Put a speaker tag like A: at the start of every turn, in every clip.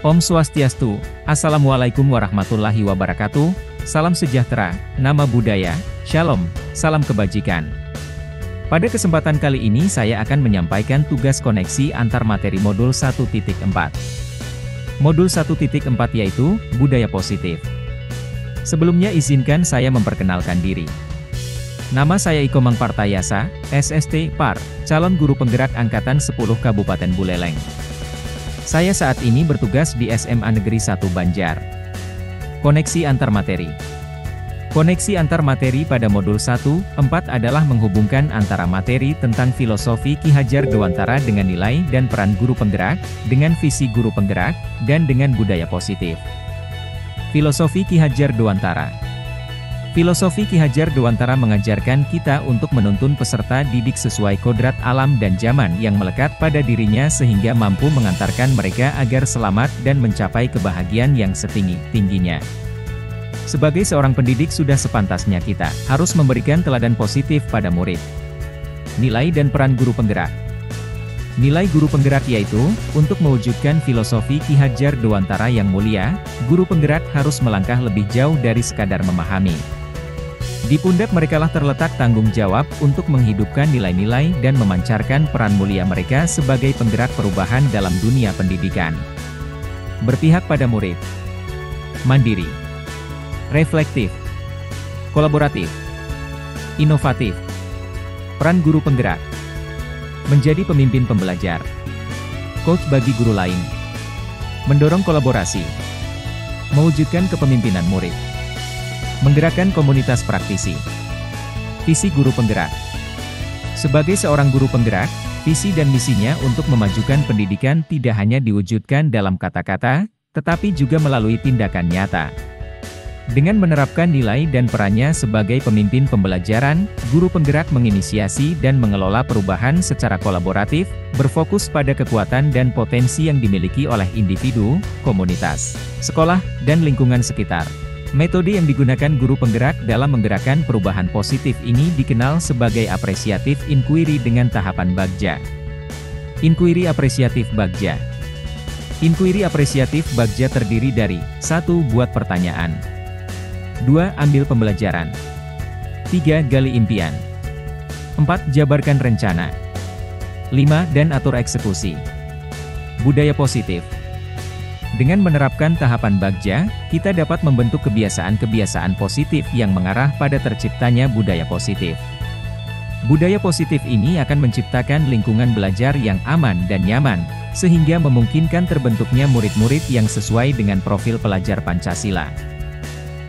A: Om Swastiastu, Assalamualaikum warahmatullahi wabarakatuh, salam sejahtera, nama budaya, Shalom, salam kebajikan. Pada kesempatan kali ini saya akan menyampaikan tugas koneksi antar materi modul 1.4. Modul 1.4 yaitu, Budaya Positif. Sebelumnya izinkan saya memperkenalkan diri. Nama saya Iko Mangpartayasa, SST, PAR, calon guru penggerak Angkatan 10 Kabupaten Buleleng. Saya saat ini bertugas di SMA Negeri 1 Banjar. Koneksi antar materi. Koneksi antar materi pada modul 1.4 adalah menghubungkan antara materi tentang filosofi Ki Hajar Dewantara dengan nilai dan peran guru penggerak, dengan visi guru penggerak, dan dengan budaya positif. Filosofi Ki Hajar Dewantara. Filosofi Ki Hajar Dewantara mengajarkan kita untuk menuntun peserta didik sesuai kodrat alam dan zaman yang melekat pada dirinya sehingga mampu mengantarkan mereka agar selamat dan mencapai kebahagiaan yang setinggi-tingginya. Sebagai seorang pendidik sudah sepantasnya kita harus memberikan teladan positif pada murid. Nilai dan peran guru penggerak. Nilai guru penggerak yaitu, untuk mewujudkan filosofi Ki Hajar Dewantara yang mulia, guru penggerak harus melangkah lebih jauh dari sekadar memahami. Di pundak merekalah terletak tanggung jawab untuk menghidupkan nilai-nilai dan memancarkan peran mulia mereka sebagai penggerak perubahan dalam dunia pendidikan. Berpihak pada murid. Mandiri. Reflektif. Kolaboratif. Inovatif. Peran guru penggerak. Menjadi pemimpin pembelajar. Coach bagi guru lain. Mendorong kolaborasi. Mewujudkan kepemimpinan murid. Menggerakkan komunitas praktisi. Visi guru penggerak. Sebagai seorang guru penggerak, visi dan misinya untuk memajukan pendidikan tidak hanya diwujudkan dalam kata-kata, tetapi juga melalui tindakan nyata. Dengan menerapkan nilai dan perannya sebagai pemimpin pembelajaran, guru penggerak menginisiasi dan mengelola perubahan secara kolaboratif, berfokus pada kekuatan dan potensi yang dimiliki oleh individu, komunitas, sekolah, dan lingkungan sekitar. Metode yang digunakan guru penggerak dalam menggerakkan perubahan positif ini dikenal sebagai apresiatif inquiry dengan tahapan Bagja. Inquiry apresiatif Bagja. Inquiry apresiatif Bagja terdiri dari 1. Buat pertanyaan. 2. Ambil pembelajaran. 3. Gali impian. 4. Jabarkan rencana. 5. Dan atur eksekusi. Budaya positif. Dengan menerapkan tahapan Bagja, kita dapat membentuk kebiasaan-kebiasaan positif yang mengarah pada terciptanya budaya positif. Budaya positif ini akan menciptakan lingkungan belajar yang aman dan nyaman, sehingga memungkinkan terbentuknya murid-murid yang sesuai dengan profil pelajar Pancasila.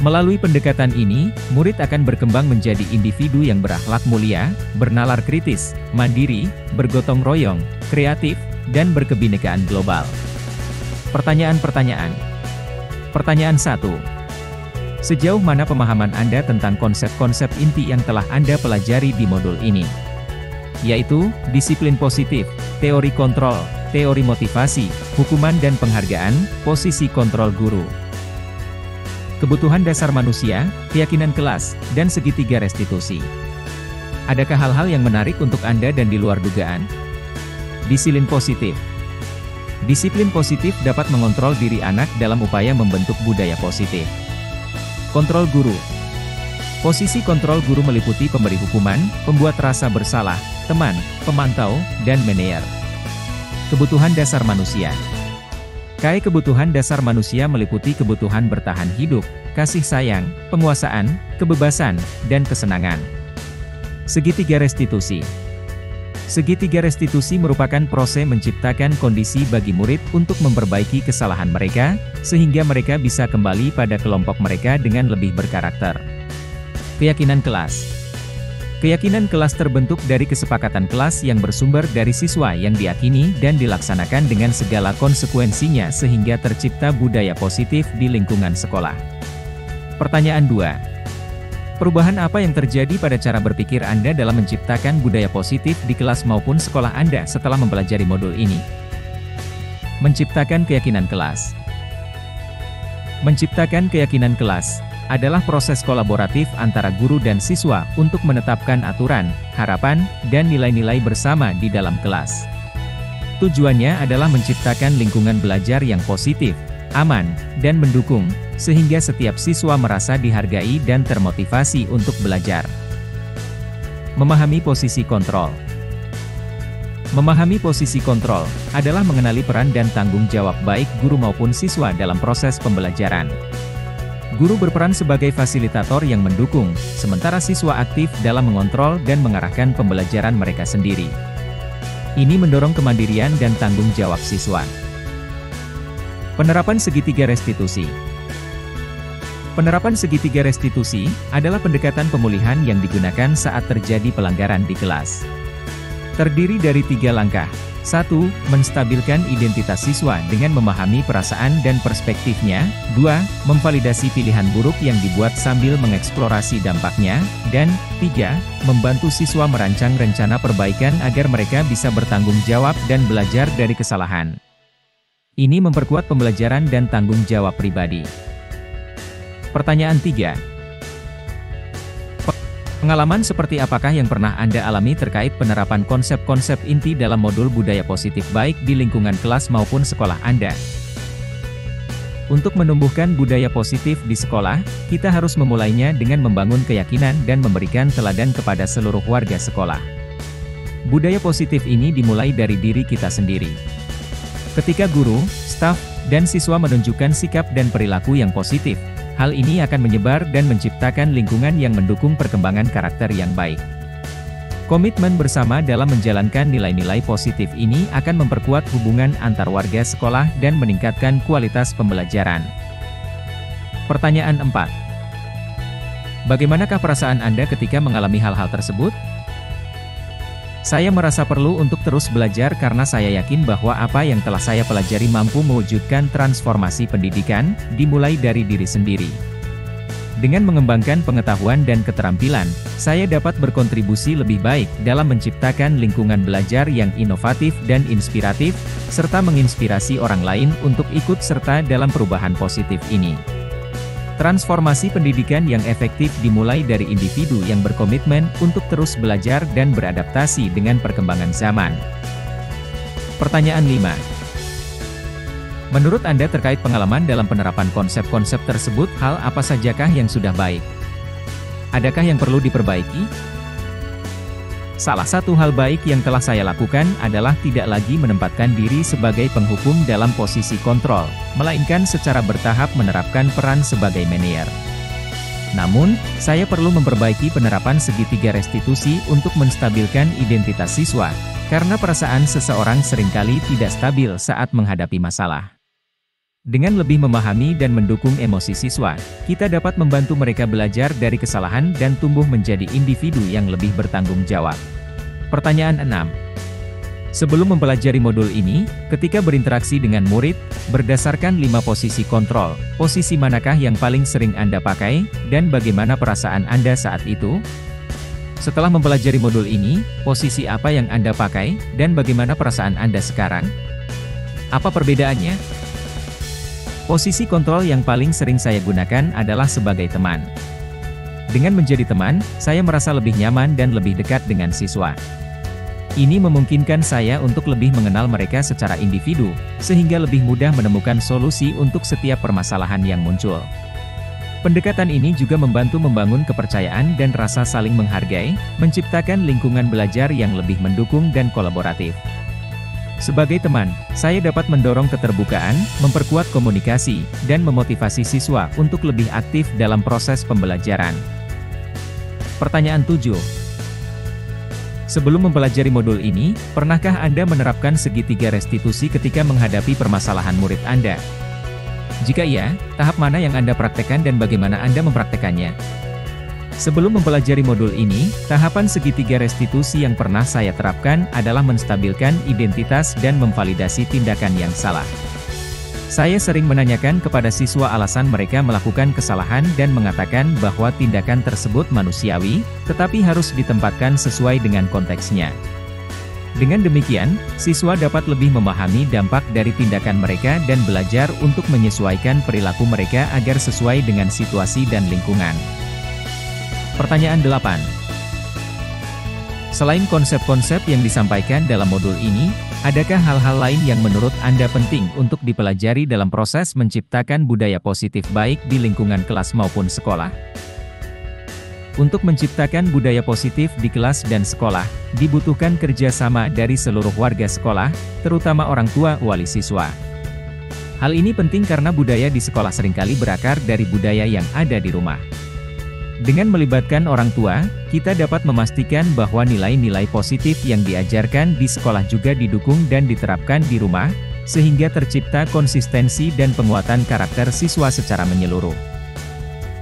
A: Melalui pendekatan ini, murid akan berkembang menjadi individu yang berakhlak mulia, bernalar kritis, mandiri, bergotong royong, kreatif, dan berkebinekaan global. Pertanyaan-pertanyaan. Pertanyaan 1. Sejauh mana pemahaman Anda tentang konsep-konsep inti yang telah Anda pelajari di modul ini? Yaitu, disiplin positif, teori kontrol, teori motivasi, hukuman dan penghargaan, posisi kontrol guru. Kebutuhan dasar manusia, keyakinan kelas, dan segitiga restitusi. Adakah hal-hal yang menarik untuk Anda dan di luar dugaan? Disiplin positif. Disiplin positif dapat mengontrol diri anak dalam upaya membentuk budaya positif. Kontrol guru. Posisi kontrol guru meliputi pemberi hukuman, pembuat rasa bersalah, teman, pemantau, dan manajer. Kebutuhan dasar manusia. Kebutuhan dasar manusia meliputi kebutuhan bertahan hidup, kasih sayang, penguasaan, kebebasan, dan kesenangan. Segitiga restitusi. Segitiga restitusi merupakan proses menciptakan kondisi bagi murid untuk memperbaiki kesalahan mereka, sehingga mereka bisa kembali pada kelompok mereka dengan lebih berkarakter. Keyakinan kelas. Keyakinan kelas terbentuk dari kesepakatan kelas yang bersumber dari siswa yang diyakini dan dilaksanakan dengan segala konsekuensinya sehingga tercipta budaya positif di lingkungan sekolah. Pertanyaan 2. Perubahan apa yang terjadi pada cara berpikir Anda dalam menciptakan budaya positif di kelas maupun sekolah Anda setelah mempelajari modul ini? Menciptakan keyakinan kelas. Menciptakan keyakinan kelas adalah proses kolaboratif antara guru dan siswa untuk menetapkan aturan, harapan, dan nilai-nilai bersama di dalam kelas. Tujuannya adalah menciptakan lingkungan belajar yang positif, aman, dan mendukung, sehingga setiap siswa merasa dihargai dan termotivasi untuk belajar. Memahami posisi kontrol. Memahami posisi kontrol adalah mengenali peran dan tanggung jawab baik guru maupun siswa dalam proses pembelajaran. Guru berperan sebagai fasilitator yang mendukung, sementara siswa aktif dalam mengontrol dan mengarahkan pembelajaran mereka sendiri. Ini mendorong kemandirian dan tanggung jawab siswa. Penerapan segitiga restitusi. Penerapan segitiga restitusi adalah pendekatan pemulihan yang digunakan saat terjadi pelanggaran di kelas. Terdiri dari 3 langkah. 1. Menstabilkan identitas siswa dengan memahami perasaan dan perspektifnya. 2. Memvalidasi pilihan buruk yang dibuat sambil mengeksplorasi dampaknya. Dan 3. Membantu siswa merancang rencana perbaikan agar mereka bisa bertanggung jawab dan belajar dari kesalahan. Ini memperkuat pembelajaran dan tanggung jawab pribadi. Pertanyaan 3. Pengalaman seperti apakah yang pernah Anda alami terkait penerapan konsep-konsep inti dalam modul budaya positif baik di lingkungan kelas maupun sekolah Anda? Untuk menumbuhkan budaya positif di sekolah, kita harus memulainya dengan membangun keyakinan dan memberikan teladan kepada seluruh warga sekolah. Budaya positif ini dimulai dari diri kita sendiri. Ketika guru, staf, dan siswa menunjukkan sikap dan perilaku yang positif, hal ini akan menyebar dan menciptakan lingkungan yang mendukung perkembangan karakter yang baik. Komitmen bersama dalam menjalankan nilai-nilai positif ini akan memperkuat hubungan antar warga sekolah dan meningkatkan kualitas pembelajaran. Pertanyaan 4. Bagaimanakah perasaan Anda ketika mengalami hal-hal tersebut? Saya merasa perlu untuk terus belajar karena saya yakin bahwa apa yang telah saya pelajari mampu mewujudkan transformasi pendidikan, dimulai dari diri sendiri. Dengan mengembangkan pengetahuan dan keterampilan, saya dapat berkontribusi lebih baik dalam menciptakan lingkungan belajar yang inovatif dan inspiratif, serta menginspirasi orang lain untuk ikut serta dalam perubahan positif ini. Transformasi pendidikan yang efektif dimulai dari individu yang berkomitmen untuk terus belajar dan beradaptasi dengan perkembangan zaman. Pertanyaan 5. Menurut Anda terkait pengalaman dalam penerapan konsep-konsep tersebut, hal apa sajakah yang sudah baik? Adakah yang perlu diperbaiki? Salah satu hal baik yang telah saya lakukan adalah tidak lagi menempatkan diri sebagai penghukum dalam posisi kontrol, melainkan secara bertahap menerapkan peran sebagai manajer. Namun, saya perlu memperbaiki penerapan segitiga restitusi untuk menstabilkan identitas siswa, karena perasaan seseorang seringkali tidak stabil saat menghadapi masalah. Dengan lebih memahami dan mendukung emosi siswa, kita dapat membantu mereka belajar dari kesalahan dan tumbuh menjadi individu yang lebih bertanggung jawab. Pertanyaan 6. Sebelum mempelajari modul ini, ketika berinteraksi dengan murid, berdasarkan 5 posisi kontrol, posisi manakah yang paling sering Anda pakai, dan bagaimana perasaan Anda saat itu? Setelah mempelajari modul ini, posisi apa yang Anda pakai, dan bagaimana perasaan Anda sekarang? Apa perbedaannya? Posisi kontrol yang paling sering saya gunakan adalah sebagai teman. Dengan menjadi teman, saya merasa lebih nyaman dan lebih dekat dengan siswa. Ini memungkinkan saya untuk lebih mengenal mereka secara individu, sehingga lebih mudah menemukan solusi untuk setiap permasalahan yang muncul. Pendekatan ini juga membantu membangun kepercayaan dan rasa saling menghargai, menciptakan lingkungan belajar yang lebih mendukung dan kolaboratif. Sebagai teman, saya dapat mendorong keterbukaan, memperkuat komunikasi, dan memotivasi siswa untuk lebih aktif dalam proses pembelajaran. Pertanyaan 7. Sebelum mempelajari modul ini, pernahkah Anda menerapkan segitiga restitusi ketika menghadapi permasalahan murid Anda? Jika iya, tahap mana yang Anda praktekkan dan bagaimana Anda mempraktekannya? Sebelum mempelajari modul ini, tahapan segitiga restitusi yang pernah saya terapkan adalah menstabilkan identitas dan memvalidasi tindakan yang salah. Saya sering menanyakan kepada siswa alasan mereka melakukan kesalahan dan mengatakan bahwa tindakan tersebut manusiawi, tetapi harus ditempatkan sesuai dengan konteksnya. Dengan demikian, siswa dapat lebih memahami dampak dari tindakan mereka dan belajar untuk menyesuaikan perilaku mereka agar sesuai dengan situasi dan lingkungan. Pertanyaan 8. Selain konsep-konsep yang disampaikan dalam modul ini, Adakah hal-hal lain yang menurut Anda penting untuk dipelajari dalam proses menciptakan budaya positif baik di lingkungan kelas maupun sekolah? Untuk menciptakan budaya positif di kelas dan sekolah, dibutuhkan kerjasama dari seluruh warga sekolah, terutama orang tua wali siswa. Hal ini penting karena budaya di sekolah seringkali berakar dari budaya yang ada di rumah. Dengan melibatkan orang tua, kita dapat memastikan bahwa nilai-nilai positif yang diajarkan di sekolah juga didukung dan diterapkan di rumah, sehingga tercipta konsistensi dan penguatan karakter siswa secara menyeluruh.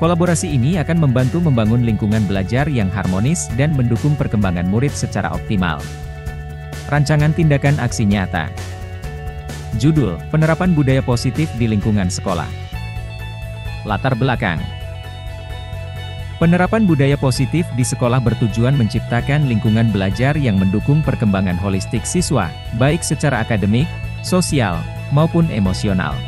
A: Kolaborasi ini akan membantu membangun lingkungan belajar yang harmonis dan mendukung perkembangan murid secara optimal. Rancangan tindakan aksi nyata. Judul: Penerapan Budaya Positif di Lingkungan Sekolah. Latar belakang. Penerapan budaya positif di sekolah bertujuan menciptakan lingkungan belajar yang mendukung perkembangan holistik siswa, baik secara akademik, sosial, maupun emosional.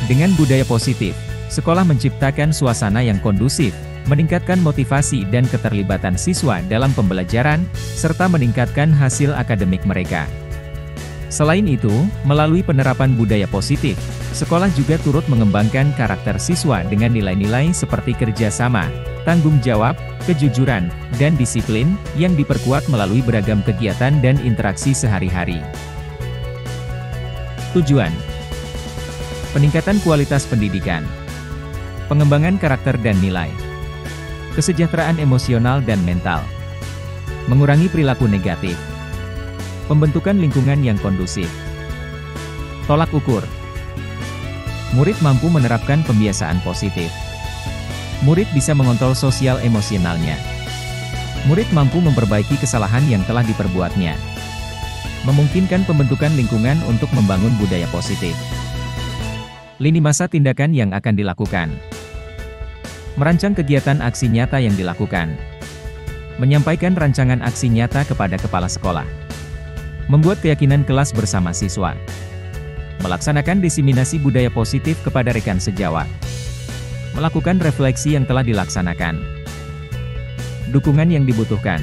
A: Dengan budaya positif, sekolah menciptakan suasana yang kondusif, meningkatkan motivasi dan keterlibatan siswa dalam pembelajaran, serta meningkatkan hasil akademik mereka. Selain itu, melalui penerapan budaya positif, sekolah juga turut mengembangkan karakter siswa dengan nilai-nilai seperti kerjasama, tanggung jawab, kejujuran, dan disiplin, yang diperkuat melalui beragam kegiatan dan interaksi sehari-hari. Tujuan: peningkatan kualitas pendidikan, pengembangan karakter dan nilai, kesejahteraan emosional dan mental, mengurangi perilaku negatif, pembentukan lingkungan yang kondusif. Tolak ukur: murid mampu menerapkan pembiasaan positif. Murid bisa mengontrol sosial emosionalnya. Murid mampu memperbaiki kesalahan yang telah diperbuatnya. Memungkinkan pembentukan lingkungan untuk membangun budaya positif. Lini masa tindakan yang akan dilakukan. Merancang kegiatan aksi nyata yang dilakukan. Menyampaikan rancangan aksi nyata kepada kepala sekolah. Membuat keyakinan kelas bersama siswa. Melaksanakan diseminasi budaya positif kepada rekan sejawat. Melakukan refleksi yang telah dilaksanakan. Dukungan yang dibutuhkan.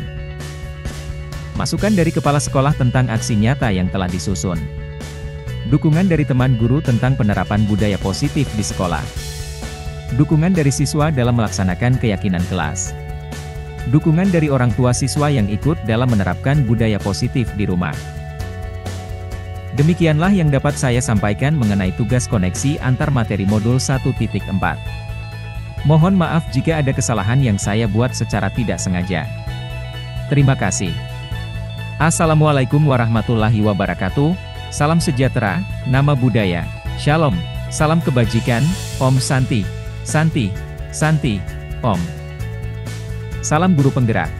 A: Masukan dari kepala sekolah tentang aksi nyata yang telah disusun. Dukungan dari teman guru tentang penerapan budaya positif di sekolah. Dukungan dari siswa dalam melaksanakan keyakinan kelas. Dukungan dari orang tua siswa yang ikut dalam menerapkan budaya positif di rumah. Demikianlah yang dapat saya sampaikan mengenai tugas koneksi antar materi modul 1.4. Mohon maaf jika ada kesalahan yang saya buat secara tidak sengaja. Terima kasih. Assalamualaikum warahmatullahi wabarakatuh. Salam sejahtera, nama budaya, Shalom, salam kebajikan, Om Santi, Santi, Santi, Om. Salam guru penggerak.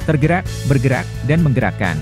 A: Tergerak, bergerak, dan menggerakkan.